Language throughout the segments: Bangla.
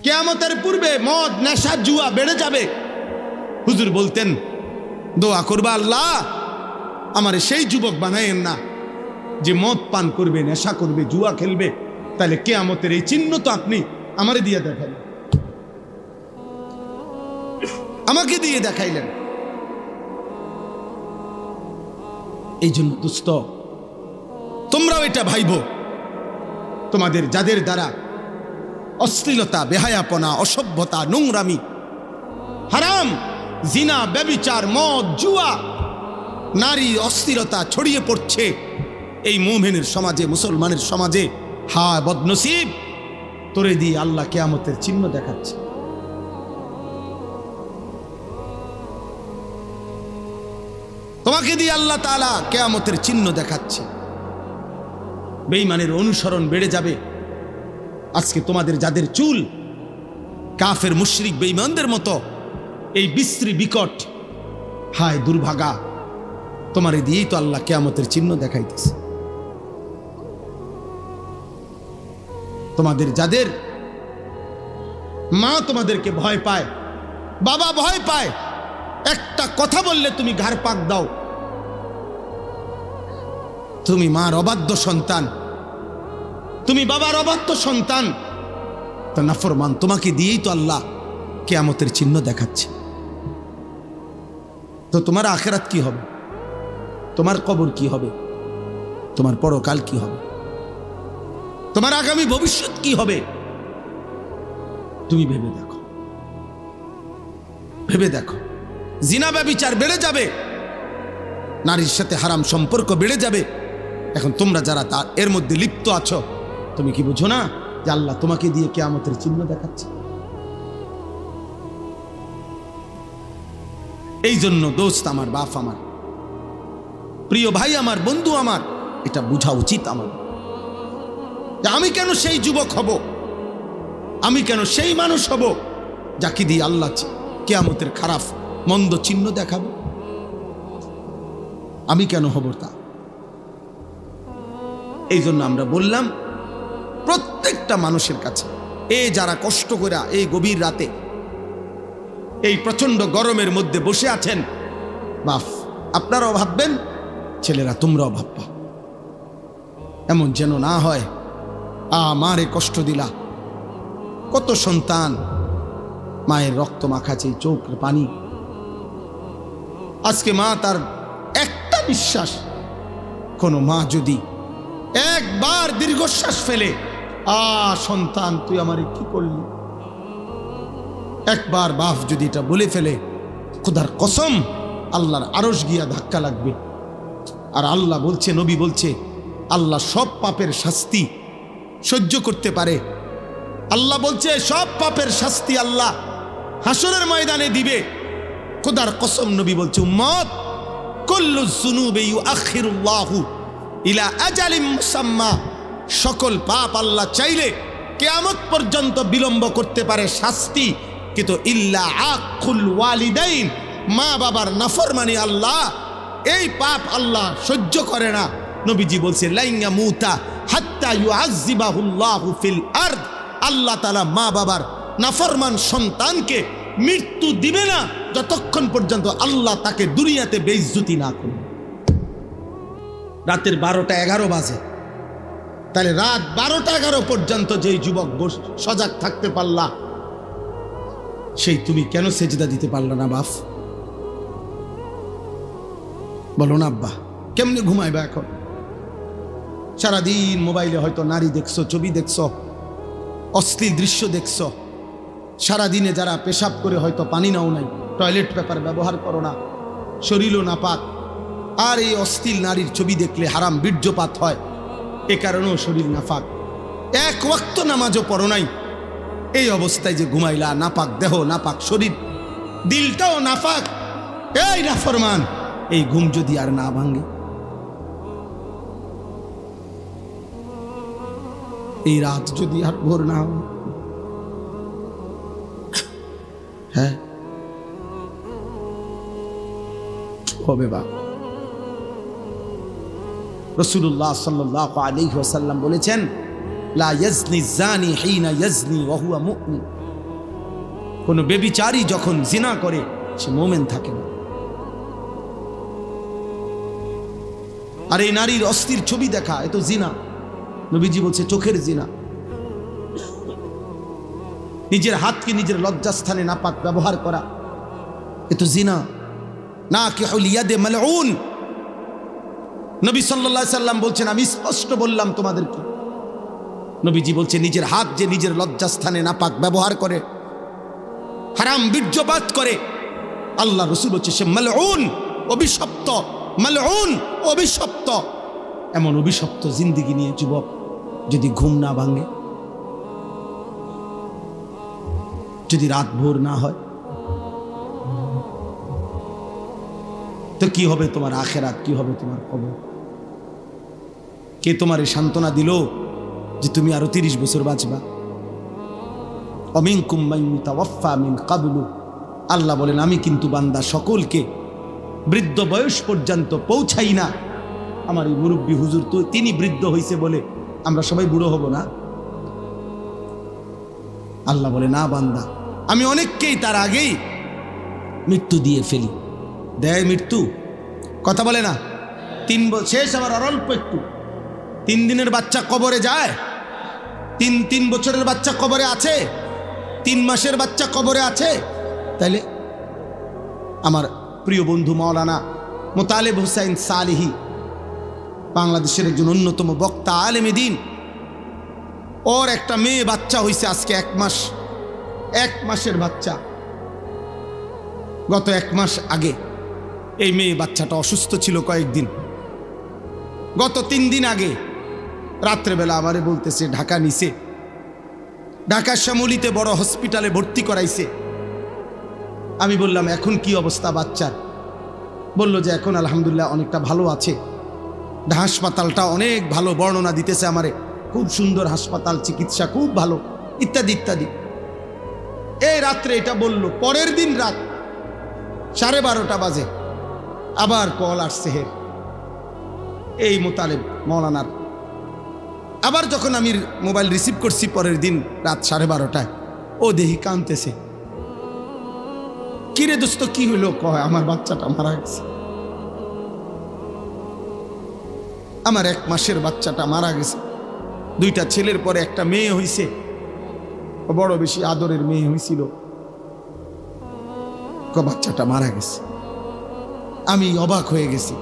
কিয়ামতের পূর্বে মদ, নেশা, জুয়া বেড়ে যাবে। হুজুর বলতেন, দোয়া করবা, আল্লাহ আমার সেই যুবক বানায়েন না যে মদ পান করবে, নেশা করবে, জুয়া খেলবে। তাহলে কিয়ামতের এই চিহ্ন তো আপনি আমারে দিয়ে দেখাইলেন, আমাকে দিয়ে দেখাইলেন। এই জন্য দোস্ত, তোমরাও এটা ভাইব, তোমাদের যাদের দ্বারা অশ্লীলতা, বেহায়াপনা, অসভ্যতা, নোংরামি, হারাম, জিনা, ব্যভিচার, মদ, জুয়া, নারী অস্থিরতা ছড়িয়ে পড়ছে এই মুমিনের সমাজে, মুসলমানের সমাজে, হায় বদনসিব, তোরে দিয়ে আল্লাহ কিয়ামতের চিহ্ন দেখাচ্ছে। তোমাকে দিয়ে আল্লাহ তাআলা কিয়ামতের চিহ্ন দেখাচ্ছে। বেঈমানের অনুসরণ বেড়ে যাবে। আজকে তোমাদের যাদের চুল কাফের, মুশরিক, বেঈমানদের মতো এই বিশ্রী বিকট, হায় দুর্ভাগা, তোমারে দিয়েই তো আল্লাহ কিয়ামতের চিহ্ন দেখাইতেছে। তোমাদের যাদের মা তোমাদেরকে ভয় পায়, বাবা ভয় পায়, একটা কথা বললে তুমি ঘাড় পাক দাও, তুমি মার অবাধ্য সন্তান, তুমি বাবার অবাধ্য সন্তান, তা নাফরমান, তোমাকে দিয়েই তো আল্লাহ কিয়ামতের চিহ্ন দেখাচ্ছে। তো তোমার আখিরাত কি হবে? তোমার কবর কি হবে? তোমার পরকাল কি হবে? তোমার আগামী ভবিষ্যৎ কি হবে? তুমি ভেবে দেখো, ভেবে দেখো। জিনা, ব্যভিচার বেড়ে যাবে, নারীর সাথে হারাম সম্পর্ক বেড়ে যাবে। এখন তোমরা যারা এর মধ্যে লিপ্ত আছো, তুমি কি বুঝো না যে আল্লাহ তোমাকে দিয়ে কিয়ামতের চিহ্ন দেখাচ্ছে? এই জন্য দোস্ত আমার, বাপ আমার, প্রিয় ভাই আমার, বন্ধু আমার, এটা বোঝা উচিত আমার যে আমি কেন সেই যুবক হব, আমি কেন সেই মানুষ হব যাকে দিয়ে আল্লাহ কিয়ামতের খারাপ মন্দ চিহ্ন দেখাবে? আমি কেন হব তা? এই জন্য আমরা বললাম প্রত্যেকটা মানুষের কাছে, যারা কষ্ট করে এই গভীর রাতে এই প্রচন্ড গরমের মধ্যে বসে আছেন, বাপ আপনারাও ভাববেন, ছেলেরা তোমরাও ভাববা, এমন যেন না হয় আমারে কষ্ট দিলা। কত সন্তান মায়ের রক্ত মাখাছে, চোখের পানি। আজকে মা তার একটা নিঃশ্বাস, কোন মা যদি একবার দীর্ঘশ্বাস ফেলে, সন্তান তুই আমারে কি করলি, একবার বাপ যদি এটা বলে ফেলে, খোদার কসম আল্লাহর আরশ গিয়া ধাক্কা লাগবে। আর আল্লাহ বলছে, নবী বলছে, আল্লাহ সব পাপের শাস্তি সহ্য করতে পারে। আল্লাহ বলছে সব পাপের শাস্তি আল্লাহ হাসরের ময়দানে দিবে। খোদার কসম নবী বলছে, উম্মত কুল্লু যুনুবি ইউআখিরুল্লাহু ইলা আজালিম মুসাম্মা, সকল পাপ আল্লাহ চাইলে কিয়ামত পর্যন্ত বিলম্ব করতে পারে শাস্তি, কিন্তু ইল্লা আকুল ওয়ালিদাইন, মা বাবার নাফরমানি আল্লাহ এই পাপ আল্লাহ সহ্য করে না। নবীজি বলছে লাইয়া মুতা হাত্তা ইউআযযিবাহুল্লাহু ফিল আরদ, আল্লাহ তাআলা মা বাবার নাফরমান সন্তানকে মৃত্যু দিবে না যতক্ষণ পর্যন্ত আল্লাহ তাকে দুনিয়াতে বেইজ্জতি না করবে। রাতের 12টা 11 বাজে, তাহলে রাত 12টা 11 পর্যন্ত যেই যুবক সজাগ থাকতে পারলা, সেই তুমি কেন সেজদা দিতে পারলা না বাপ? বলো না আব্বা, কেমনে ঘুমাইবা এখন? সারাদিন মোবাইলে হয়তো নারী দেখছো, ছবি দেখছো, অশ্লীল দৃশ্য দেখছো। সারাদিনে যারা পেশাব করে হয়তো পানি নাও নাই, টয়লেট পেপার ব্যবহার করো না, শরীরও নাপাক, আর এই অশ্লীল নারীর ছবি দেখলে হারাম বীর্যপাত হয়, এ কারণেও শরীর নাপাক। এক ওয়াক্ত নামাজও পড়ো নাই, এই অবস্থায় যে ঘুমাইলা, নাপাক দেহ, নাপাক শরীর, দিলটাও নাপাক, এই নাফরমান, এই ঘুম যদি আর না ভাঙে, এই রাত যদি আর ভোর না হয়, হ্যাঁ হবে বা? রাসূলুল্লাহ সাল্লাল্লাহু আলাইহি ওয়াসাল্লাম বলেছেন, লা ইয়াজনি জানি হিনা ইয়াজনি ওয়া হুয়া মুমিন, কোনো বেবিচারী যখন জিনা করে সে মোমেন থাকে না। আর এই নারীর অস্থির ছবি দেখা এ তো জিনা। নবীজি বলছে চোখের জিনা। নিজের হাতকে নিজের লজ্জাস্থানে নাপাক ব্যবহার করা এ তো জিনা। না কি ইয়াদে মালউন। নবী সাল্লাল্লাহু আলাইহি সাল্লাম বলছেন, আমি স্পষ্ট বললাম তোমাদেরকে। নবীজি বলছে নিজের হাত যে নিজের লজ্জাস্থানে নাপাক ব্যবহার করে, হারাম বীর্যপাত করে, আল্লাহ রাসূল বলছে সে মালউন, অভিশপ্ত। মালউন, অভিশপ্ত। এমন অভিশপ্ত জিন্দেগি নিয়ে যুবক যদি ঘুম না ভাঙে, যদি রাত ভোর না হয়, তো কি হবে তোমার আখেরাত, কি হবে তোমার কবর? কে তোমার এই সান্ত্বনা দিল যে তুমি আরো 30 বছর বাঁচবা? অমিনকুম মান ইউতাওয়াফা মিন ক্বাবলু, আল্লাহ বলেন আমি কিন্তু বান্দা সকলকে বৃদ্ধ বয়স পর্যন্ত পৌঁছাই না। আমার এই মুরব্বী হুজুর তো তিনি বৃদ্ধ হইছে বলে আমরা সবাই বুড়ো হব না? আল্লাহ বলে না বান্দা, আমি অনেককেই তার আগেই মৃত্যু দিয়ে ফেলি। দেয় মৃত্যু, কথা বলে না। 3 শেষ, আবার অল্প একটু। 3 দিনের বাচ্চা কবরে যায়? 3 বছরের বাচ্চা কবরে আছে? 3 মাসের বাচ্চা কবরে আছে? তাইলে আমার প্রিয় বন্ধু মাওলানা মোতালেব হুসাইন সালেহী, বাংলাদেশের একজন অন্যতম বক্তা, আলেমে দ্বীন, ওর একটা মেয়ে বাচ্চা হয়েছে আজকে 1 মাস। 1 মাসের বাচ্চা। গত 1 মাস আগে এই মেয়ে বাচ্চাটা অসুস্থ ছিল কয়েকদিন। গত 3 দিন আগে রাত্রেবেলা আমারে বলতেছে ঢাকা নিছে, ঢাকা শ্যামলীতে বড় হসপিটালে ভর্তি করাইছে। আমি বললাম এখন কি অবস্থা বাচ্চার? বলল যে এখন আলহামদুলিল্লাহ অনেকটা ভালো আছে। হাসপাতালটা অনেক ভালো, বর্ণনা দিতেছে আমারে, খুব সুন্দর হাসপাতাল, চিকিৎসা খুব ভালো, ইত্যাদি ইত্যাদি। এই রাত্রে এটা বলল। পরের দিন রাত 12:30 বাজে আবার কল আসছে হের এই মোতালেব মৌলানার। আবার যখন আমি মোবাইল রিসিভ করছি পরের দিন রাত 12:30টায়, ও দেহি কাঁদতেছে। কিরে দোস্ত কি হইল? কয় আমার বাচ্চাটা মারা গেছে, আমার 1 মাসের বাচ্চাটা মারা গেছে। 2টা ছেলের পরে একটা মেয়ে হইছে, বড় বেশি আদরের মেয়ে হয়েছিল, বাচ্চাটা মারা গেছে। আমি অবাক হয়ে গেছি।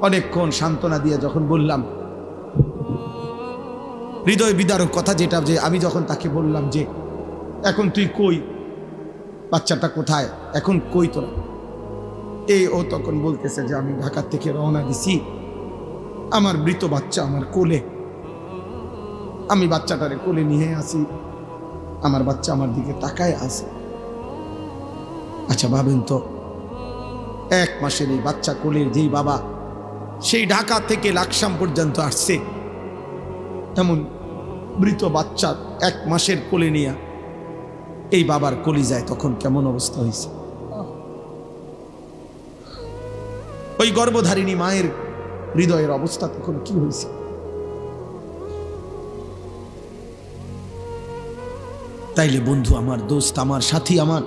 অনেকক্ষণ সান্ত্বনা দিয়ে যখন বললাম, হৃদয় বিদারক কথা যেটা, যে আমি যখন তাকে বললাম যে এখন তুই কই, বাচ্চাটা কোথায়, এখন কই তোরা? ও তখন বলতেছে যে আমি ঢাকা থেকে রওনা দিছি, আমার মৃত বাচ্চা আমার কোলে, আমি বাচ্চাটারে কোলে নিয়ে আসি, আমার বাচ্চা আমার দিকে তাকায় আছে। আচ্ছা ভাবেন তো, 1 মাসের এই বাচ্চা কোলের যেই বাবা সেই ঢাকা থেকে লাকসাম পর্যন্ত আসছে, এমন মৃত বাচ্চা 1 মাসের কোলে নিয়ে এই বাবার কলিজায় তখন কেমন অবস্থা হয়েছে? ওই গর্ভধারিণী মায়ের হৃদয়ের অবস্থা তখন কি হয়েছে? তাইলে বন্ধু আমার, দোস্ত আমার, সাথী আমার,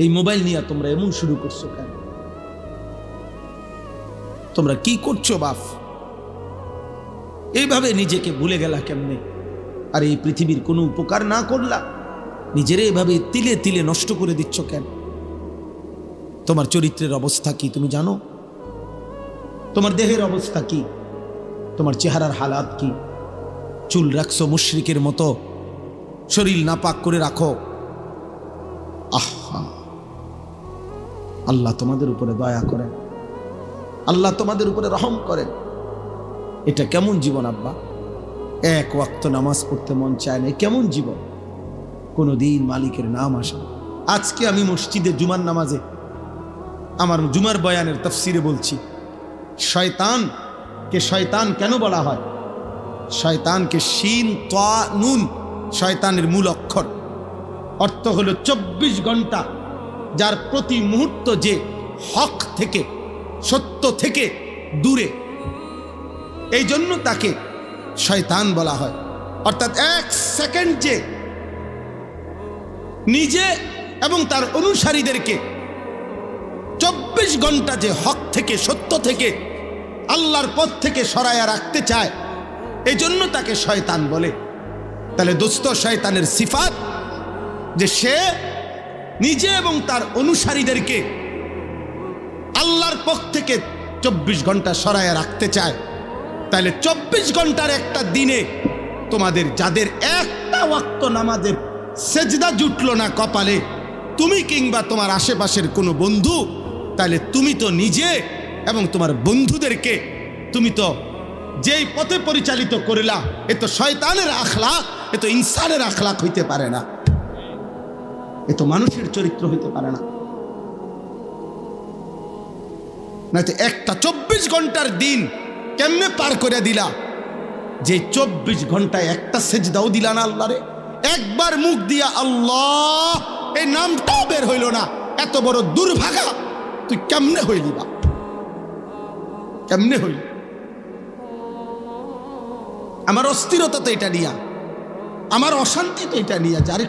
এই মোবাইল নিয়ে তোমরা এমন শুরু করছো কেন? তোমরা কি করছো বাপ? এইভাবে নিজেকে ভুলে গেলা কেমনে? আর এই পৃথিবীর কোনো উপকার না করলা, নিজেরে এভাবে তিলে তিলে নষ্ট করে দিচ্ছ কেন? তোমার চরিত্রের অবস্থা কি তুমি জানো? তোমার দেহের অবস্থা কি? তোমার চেহারার হালাত কি? চুল রাখছো মুশরিকের মতো, শরীর নাপাক করে রাখো। আহা, আল্লাহ তোমাদের উপরে দয়া করেন, আল্লাহ তোমাদের উপরে রহম করেন। এটা কেমন জীবন আব্বা? 1 ওয়াক্ত নামাজ পড়তে মন চায় না, কেমন জীবন? কোনদিন মালিকের নাম আসে না। আজকে আমি মসজিদে জুমার নামাজে আমার জুমার বয়ানের তাফসিরে বলছি, শয়তানকে শয়তান কেন বলা হয়? শয়তানকে শিন তা নুন, শয়তানের মূল অক্ষর, অর্থ হলো 24 ঘন্টা যার প্রতি মুহূর্ত যে হক থেকে, সত্য থেকে দূরে, এই জন্য তাকে শয়তান বলা হয়। অর্থাৎ 1 সেকেন্ড যে নিজে এবং তার অনুসারীদেরকে 24 ঘন্টা যে হক থেকে, সত্য থেকে, আল্লাহর পথ থেকে সরায়া রাখতে চায়, এই জন্য তাকে শয়তান বলে। তাহলে দোস্ত, শয়তানের সিফাত যে সে নিজে এবং তার অনুসারীদেরকে আল্লাহর পথ থেকে 24 ঘন্টা সরায়া রাখতে চায়। তাহলে 24 ঘন্টার একটা দিনে তোমাদের যাদের একটা ওয়াক্ত নামাজের সেজদা জুটলো না কপালে, তুমি কিংবা তোমার আশেপাশের কোনো বন্ধু, তাহলে তুমি তো নিজে এবং তোমার বন্ধুদেরকে তুমি তো যেই পথে পরিচালিত করিলা, এ তো শয়তানের আখলাক, এ তো ইনসানের আখলাক হইতে পারে না, এ তো মানুষের চরিত্র হইতে পারে না। নয়তো একটা 24 ঘন্টার দিন কেমনে পার করে দিলা, যে 24 ঘন্টায় একটা সেজদাও দিলা না আল্লাহরে, একবার মুখ দিয়া আল্লাহ এই নামটাও বের হইল না, এত বড় দুর্ভাগা তুই কেমনে হইলি বা, কেমনে হইল? আমার অস্থিরতা তো এটা নিয়া, আমার অশান্তি তো এটা নিয়া, যারে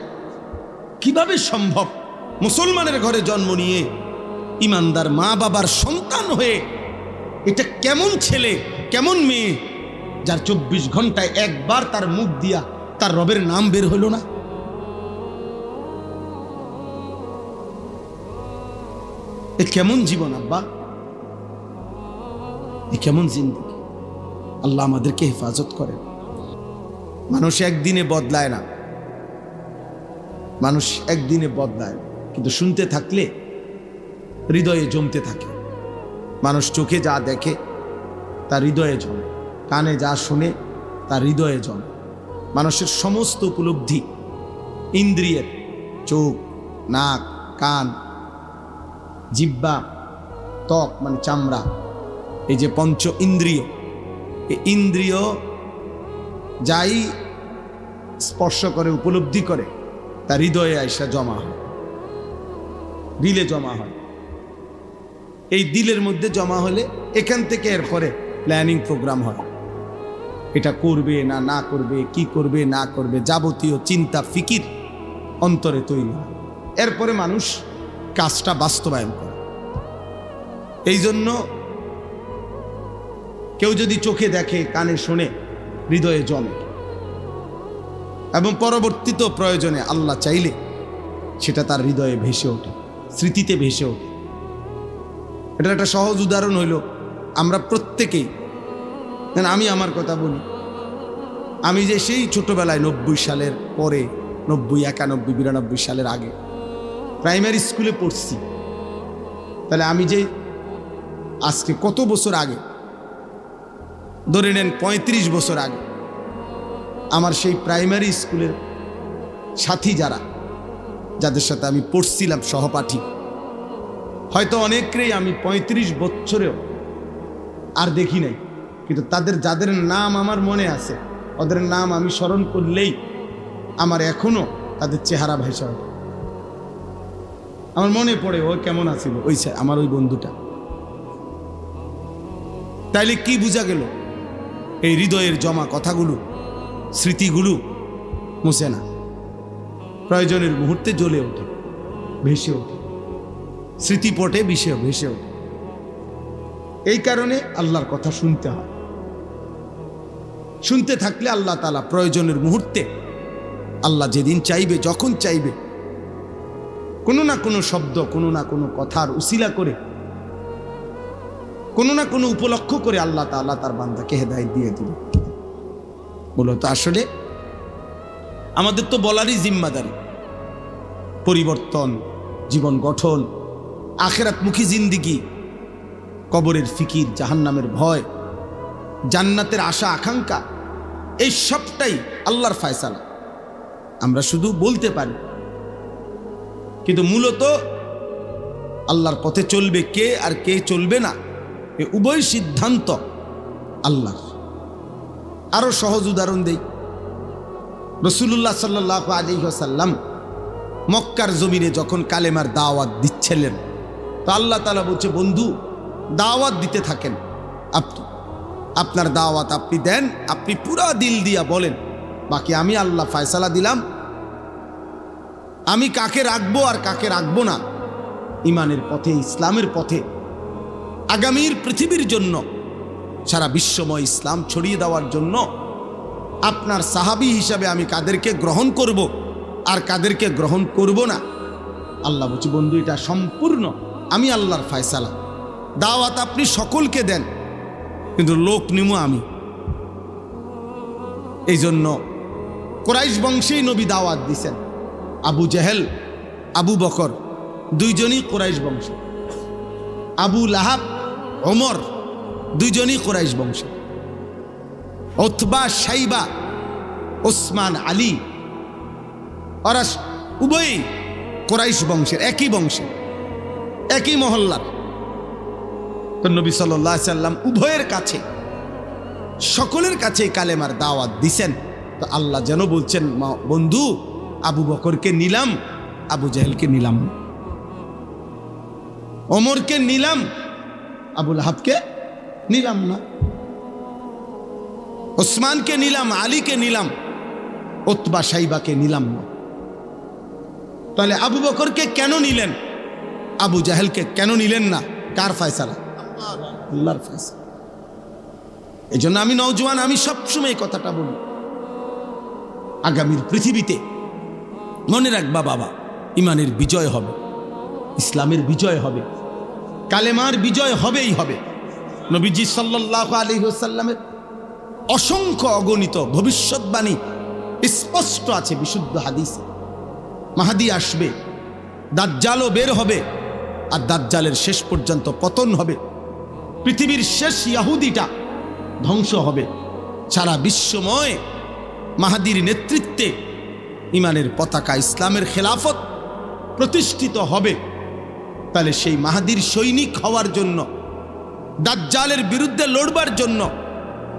কিভাবে সম্ভব মুসলমানের ঘরে জন্ম নিয়ে ইমানদার মা বাবার সন্তান হয়ে, এটা কেমন ছেলে কেমন মেয়ে যার 24 ঘন্টায় একবার তার মুখ দিয়া তার রবের নাম বের হইল না? এ কেমন জীবন আব্বা, এ কেমন জিন্দেগি? আল্লাহ আমাদেরকে হেফাজত করে। মানুষ একদিনে বদলায় না, মানুষ একদিনে বদলায়, কিন্তু শুনতে থাকলে হৃদয়ে জমতে থাকে। মানুষ চোখে যা দেখে তার হৃদয়ে জমে, কানে যা শুনে তার হৃদয়ে জমে। মানুষের সমস্ত উপলব্ধি ইন্দ্রিয়ের, চোখ, নাক, কান, জিহ্বা, ত্বক মানে চামড়া, এই যে পঞ্চ ইন্দ্রিয়, এই ইন্দ্রিয় যাই স্পর্শ করে, উপলব্ধি করে, তার হৃদয়ে আইসা জমা হয়, দিলে জমা হয়। এই দিলের মধ্যে জমা হলে এখান থেকে এরপরে প্ল্যানিং প্রোগ্রাম হয়, এটা করবে না না করবে, কি করবে না করবে, যাবতীয় চিন্তা ফিকির অন্তরে তৈরি হয়। এরপরে মানুষ কাজটা বাস্তবায়ন করে। এই জন্য কেউ যদি চোখে দেখে, কানে শোনে, হৃদয়ে জমে, এবং পরবর্তীত প্রয়োজনে আল্লাহ চাইলে সেটা তার হৃদয়ে ভেসে ওঠে, স্মৃতিতে ভেসে ওঠে। এটার একটা সহজ উদাহরণ হইল, আমরা প্রত্যেকেই, আমি আমার কথা বলি, আমি যে সেই ছোটবেলায় 90 সালের পরে, 90, 91, 92 সালের আগে প্রাইমারি স্কুলে পড়ছি, তাহলে আমি যে আজকে কত বছর আগে, ধরে নেন 35 বছর আগে, আমার সেই প্রাইমারি স্কুলের সাথী যারা, যাদের সাথে আমি পড়ছিলাম সহপাঠী, হয়তো অনেকেই আমি 35 বছরেও আর দেখি নাই, কিন্তু তাদের যাদের নাম আমার মনে আছে, ওদের নাম আমি স্মরণ করলেই আমার এখনো তাদের চেহারা ভাইসা ওঠে। আমার মনে পড়ে ও কেমন আছিল, ওই আমার ওই বন্ধুটা। তাইলে কি বোঝা গেল? এই হৃদয়ের জমা কথাগুলো, স্মৃতিগুলো মুছে না, প্রয়োজনের মুহূর্তে জ্বলে ওঠে, ভেসে ওঠে, স্মৃতিপটে ভেসে ওঠে। এই কারণে আল্লাহর কথা শুনতে হয়। শুনতে থাকলে আল্লাহ তাআলা প্রয়োজনের মুহূর্তে, আল্লাহ যেদিন চাইবে, যখন চাইবে, কোনো না কোনো শব্দ, কোনো না কোনো কথার উসিলা করে, কোনো না কোনো উপলক্ষ করে আল্লাহ তাআলা তার বান্দাকে হেদায়েত দিয়ে দিবে। মূলত আসলে আমাদের তো বলারই জিম্মাদারি, পরিবর্তন, জীবন গঠন, আখিরাতমুখী জিন্দেগি, কবরের ফিকির, জাহান্নামের ভয়, জান্নাতের আশা আকাঙ্ক্ষা, এই সবটাই আল্লাহর ফয়সালা। আমরা শুধু বলতে পারি, কিন্তু মূলত আল্লাহর পথে চলবে কে আর কে চলবে না, এ উভয় সিদ্ধান্ত আল্লাহর। আরো সহজ উদাহরণ দেই, রাসূলুল্লাহ সাল্লাল্লাহু আলাইহি ওয়াসাল্লাম মক্কার জমিনে যখন কালেমার দাওয়াত দিচ্ছিলেন, তো আল্লাহ তাআলা বলছে, বন্ধু দাওয়াত দিতে থাকেন, আপনার দাওয়াত আপনি দেন, আপনি পুরা দিল দিয়া বলেন, বাকি আমি আল্লাহ ফয়সালা দিলাম, আমি কাকে রাখবো আর কাকে রাখবো না, ইমানের পথে, ইসলামের পথে আগামীর পৃথিবীর জন্য, সারা বিশ্বময় ইসলাম ছড়িয়ে দেওয়ার জন্য আপনার সাহাবী হিসাবে আমি কাদেরকে গ্রহণ করব আর কাদেরকে গ্রহণ করব না। আল্লাহ বলছি, বন্ধু এটা সম্পূর্ণ আমি আল্লাহর ফয়সালা। দাওয়াত আপনি সকলকে দেন, কিন্তু লোক নিমু আমি। এই জন্য কুরাইশ বংশেই নবী দাওয়াত দিছেন। আবু জেহেল, আবু বকর দুইজনই কুরাইশ বংশ, আবু লাহাব, ওমর দুইজনই কুরাইশ বংশ, উতবা, শাইবা, ওসমান, আলী ওরা উভয়ই কুরাইশ বংশের, একই বংশে, একই মহল্লার। তো নবী সাল্লাল্লাহু আলাইহি সাল্লাম উভয়ের কাছে, সকলের কাছে কালেমার দাওয়াত দিছেন। তো আল্লাহ যেন বলছেন, বন্ধু আবু বকরকে নিলাম, আবু জেহেলকে নিলাম, ওমরকে নিলাম, আবু লাহাবকে নিলাম না, ওসমানকে নিলাম, আলীকে নিলাম, উতবা শাইবাকে নিলাম না। তাহলে আবু বকরকে কেন নিলেন, আবু জাহেলকে কেন নিলেন না? কার ফয়সালা? আল্লাহর ফয়সালা। এই জন্য আমি নওজোয়ান, আমি সবসময় কথাটা বলি, আগামীর পৃথিবীতে মনে রাখবা বাবা, ইমানের বিজয় হবে, ইসলামের বিজয় হবে, কালেমার বিজয় হবেই হবে। নবীজি সাল্লাল্লাহু আলাইহি ওয়াসাল্লামের অসংখ্য অগণিত ভবিষ্যৎবাণী স্পষ্ট আছে বিশুদ্ধ হাদিসে। মাহদী আসবে, দাজ্জালও বের হবে, আর দাজ্জালের শেষ পর্যন্ত পতন হবে, পৃথিবীর শেষ ইহুদিটা ধ্বংস হবে, সারা বিশ্বময় মাহদীর নেতৃত্বে ইমানের পতাকা, ইসলামের খেলাফত প্রতিষ্ঠিত হবে। তাহলে সেই মাহদীর সৈনিক হওয়ার জন্য, দাজ্জালের বিরুদ্ধে লড়বার জন্য,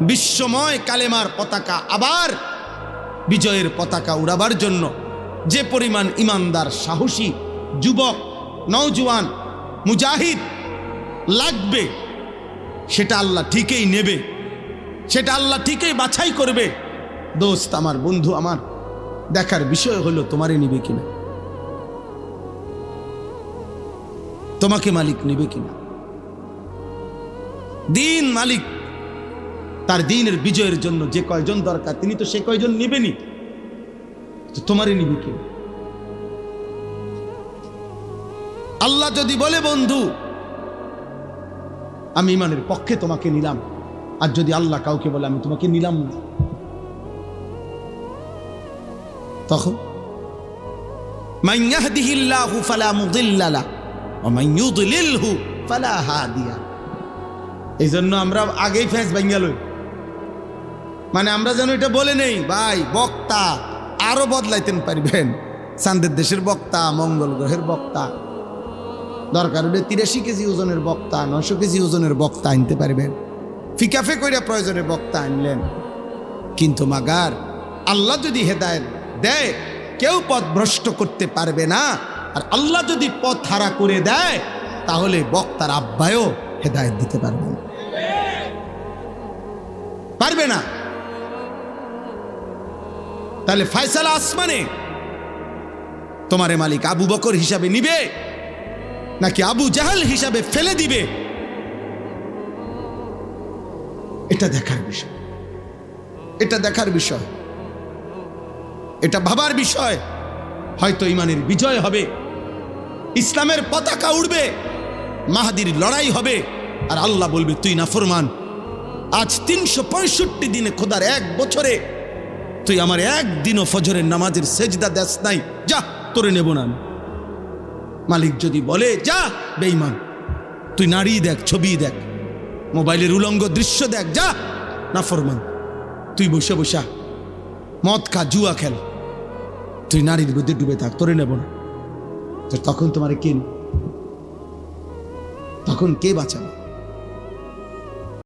বিশ্বময় কালেমার পতাকা আবার বিজয়ের পতাকা উড়াবার জন্য যে পরিমাণ ইমানদার, সাহসী যুবক, নওজোয়ান, মুজাহিদ লাগবে, সেটা আল্লাহ ঠিকই নেবে, সেটা আল্লাহ ঠিকই বাছাই করবে। দোস্ত আমার, বন্ধু আমার, দেখার বিষয় হলো তোমারে নিবে কিনা, তোমাকে মালিক নিবে কিনা। দিন মালিক তার দিনের বিজয়ের জন্য যে কয়জন দরকার তিনি তো সে কয়জন নিবেনি, তোমারে নিবে কি? আল্লাহ যদি বলে বন্ধু আমি ইমানের পক্ষে তোমাকে নিলাম, আর যদি আল্লাহ কাউকে বলে আমি তোমাকে নিলাম না, তখন মান ইয়াহদিহিল্লাহু ফালা মুদিল্লা লাহু ওয়া মান ইউদ্লিলহু ফালা হাদিয়া। এই জন্য আমরা আগেই ফেস ভাঙা লই, মানে আমরা যেন এটা বলে নেই ভাই বক্তা আরো বদলাইতেন পারবেন, চাঁদের দেশের বক্তা, মঙ্গল গ্রহের বক্তা, দরকার হলে 83 কেজি ওজনের বক্তা, 900 কেজি ওজনের বক্তা আনতে পারবেন, ফিকাফে কইরা প্রয়োজনে বক্তা আনলেন। কিন্তু মাগার আল্লাহ যদি হেদায়েত দেয় কেউ পথ ভ্রষ্ট করতে পারবে না, আর আল্লাহ যদি পথ হারা করে দেয় তাহলে বক্তার আব্বায়ও হেদায়েত দিতে পারবে না, পারবে না। তাহলে ফয়সালা আসমানে, তোমারে মালিক আবু বকর হিসাবে নিবে নাকি আবু জাহেল হিসাবে ফেলে দিবে, এটা দেখার বিষয়, এটা দেখার বিষয়, এটা ভাবার বিষয়। হয়তো ইমানের বিজয় হবে, ইসলামের পতাকা উড়বে, মাহদীর লড়াই হবে, আর আল্লাহ বলবে তুই নাফরমান, আজ 365 দিনে, খোদার এক বছরে তুই আমার একদিনও ফজরের নামাজের সেজদা দেস নাই, যা তোরে নেব না। মালিক যদি বলে যা বেঈমান, তুই নারী দেখ, ছবি দেখ, মোবাইলের উলঙ্গ দৃশ্য দেখ, যা নাফরমান, তুই বসে বসা মদ খা, জুয়া খেল, তুই নারীর মধ্যে ডুবে থাক, তোরে নেব না। তখন তোমার কে, তখন কে বাঁচাবে?